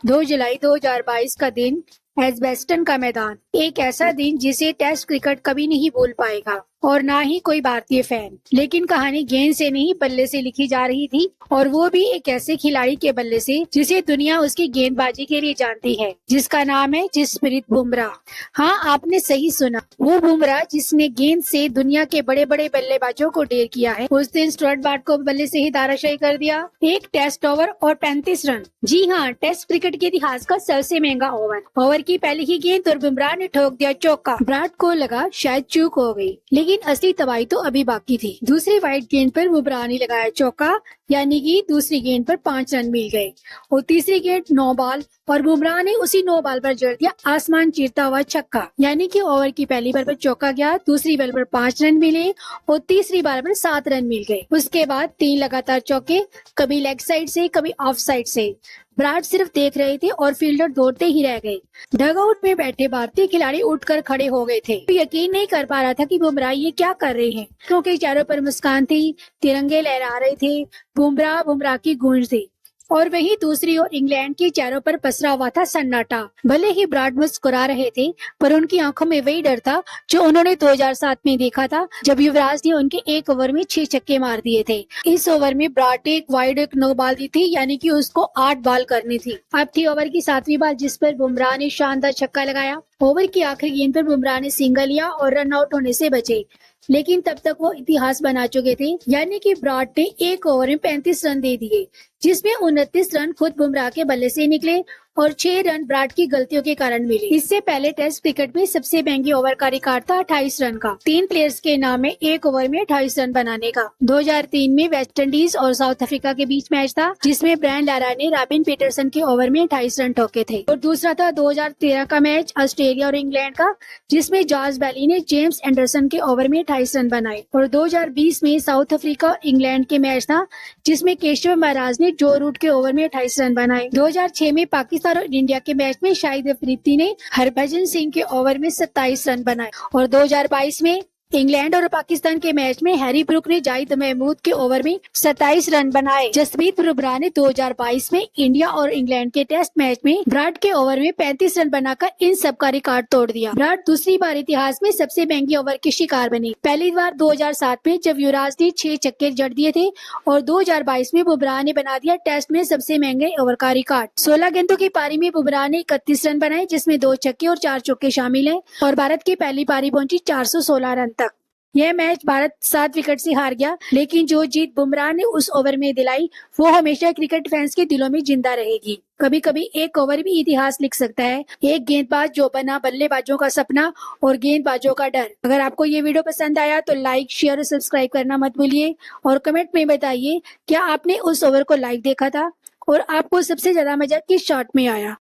2 जुलाई 2022 का दिन, एजबेस्टन का मैदान। एक ऐसा दिन जिसे टेस्ट क्रिकेट कभी नहीं भूल पाएगा और ना ही कोई भारतीय फैन। लेकिन कहानी गेंद से नहीं बल्ले से लिखी जा रही थी, और वो भी एक ऐसे खिलाड़ी के बल्ले से जिसे दुनिया उसकी गेंदबाजी के लिए जानती है, जिसका नाम है जसप्रीत बुमराह। हाँ, आपने सही सुना, वो बुमराह जिसने गेंद से दुनिया के बड़े बड़े बल्लेबाजों को ढेर किया है। उस दिन स्टुअर्ट ब्रॉड को बल्ले से ही धराशायी कर दिया। एक टेस्ट ओवर और 35 रन। जी हाँ, टेस्ट क्रिकेट के इतिहास का सबसे महंगा ओवर की पहली ही गेंद और बुमराह ने ठोक दिया चौका। ब्रॉड को लगा शायद चूक हो गई, लेकिन असली तबाही तो अभी बाकी थी। दूसरी वाइड गेंद पर बुमराह ने लगाया चौका, यानी कि दूसरी गेंद पर 5 रन मिल गए। और तीसरी गेंद 9 बॉल और बुमराह ने उसी 9 बॉल पर जड़ दिया आसमान चीरता हुआ छक्का। यानी कि ओवर की पहली बॉल पर चौका गया, दूसरी बॉल पर 5 रन मिले और तीसरी बॉल पर 7 रन मिल गए। उसके बाद 3 लगातार चौके, कभी लेग साइड से कभी ऑफ साइड से। ब्राड सिर्फ देख रहे थे और फील्डर दौड़ते ही रह गए। डगआउट में बैठे भारतीय खिलाड़ी उठकर खड़े हो गए थे। यकीन नहीं कर पा रहा था कि बुमराह ये क्या कर रहे हैं, क्योंकि चारों पर मुस्कान थी, तिरंगे लहरा रहे थे, बुमराह बुमराह की गूंज थी। और वहीं दूसरी ओर इंग्लैंड के चारों पर पसरा हुआ था सन्नाटा। भले ही ब्राड मुस्कुरा रहे थे, पर उनकी आंखों में वही डर था जो उन्होंने 2007 में देखा था, जब युवराज ने उनके एक ओवर में 6 छक्के मार दिए थे। इस ओवर में ब्राड ने एक वाइड एक 9 बॉल दी थी, यानी कि उसको 8 बॉल करनी थी। अब थी ओवर की 7वीं बॉल, जिस पर बुमराह ने शानदार छक्का लगाया। ओवर की आखिरी गेंद पर बुमराह ने सिंगल लिया और रन आउट होने से बचे, लेकिन तब तक वो इतिहास बना चुके थे। यानी कि ब्राड ने एक ओवर में 35 रन दे दिए, जिसमें 29 रन खुद बुमराह के बल्ले से निकले और 6 रन ब्राड की गलतियों के कारण मिले। इससे पहले टेस्ट क्रिकेट में सबसे महंगे ओवर का रिकॉर्ड था 28 रन का। 3 प्लेयर्स के नाम में एक ओवर में 28 रन बनाने का। 2003 में वेस्ट इंडीज और साउथ अफ्रीका के बीच मैच था, जिसमें ब्रायन लारा ने रॉबिन पीटरसन के ओवर में 28 रन ठोके थे। और दूसरा था 2013 का मैच ऑस्ट्रेलिया और इंग्लैंड का, जिसमें जॉर्ज बैली ने जेम्स एंडरसन के ओवर में 28 रन बनाए। और 2020 में साउथ अफ्रीका और इंग्लैंड के मैच था, जिसमें केशव महाराज ने जो रूट के ओवर में 28 रन बनाए। 2006 में पाकिस्तान और इंडिया के मैच में शाहिद अफरीदी ने हरभजन सिंह के ओवर में 27 रन बनाए। और 2022 में इंग्लैंड और पाकिस्तान के मैच में हैरी ब्रूक ने जाहिद महमूद के ओवर में 27 रन बनाए। जसप्रीत बुमराह ने 2022 में इंडिया और इंग्लैंड के टेस्ट मैच में ब्राड के ओवर में 35 रन बनाकर इन सब का रिकॉर्ड तोड़ दिया। ब्राड दूसरी बार इतिहास में सबसे महंगे ओवर के शिकार बने। पहली बार 2007 में जब युवराज ने 6 छक्के जड़ दिए थे, और 2022 में बुमराह ने बना दिया टेस्ट में सबसे महंगे ओवर का रिकॉर्ड। 16 गेंदों की पारी में बुमराह ने 31 रन बनाए, जिसमें 2 छक्के और 4 चौके शामिल हैं, और भारत की पहली पारी पहुंची 416 रन तक। यह मैच भारत 7 विकेट से हार गया, लेकिन जो जीत बुमराह ने उस ओवर में दिलाई, वो हमेशा क्रिकेट फैंस के दिलों में जिंदा रहेगी। कभी कभी एक ओवर भी इतिहास लिख सकता है। एक गेंदबाज जो बना बल्लेबाजों का सपना और गेंदबाजों का डर। अगर आपको ये वीडियो पसंद आया तो लाइक, शेयर और सब्सक्राइब करना मत भूलिए, और कमेंट में बताइए क्या आपने उस ओवर को लाइव देखा था और आपको सबसे ज्यादा मजा किस शॉट में आया।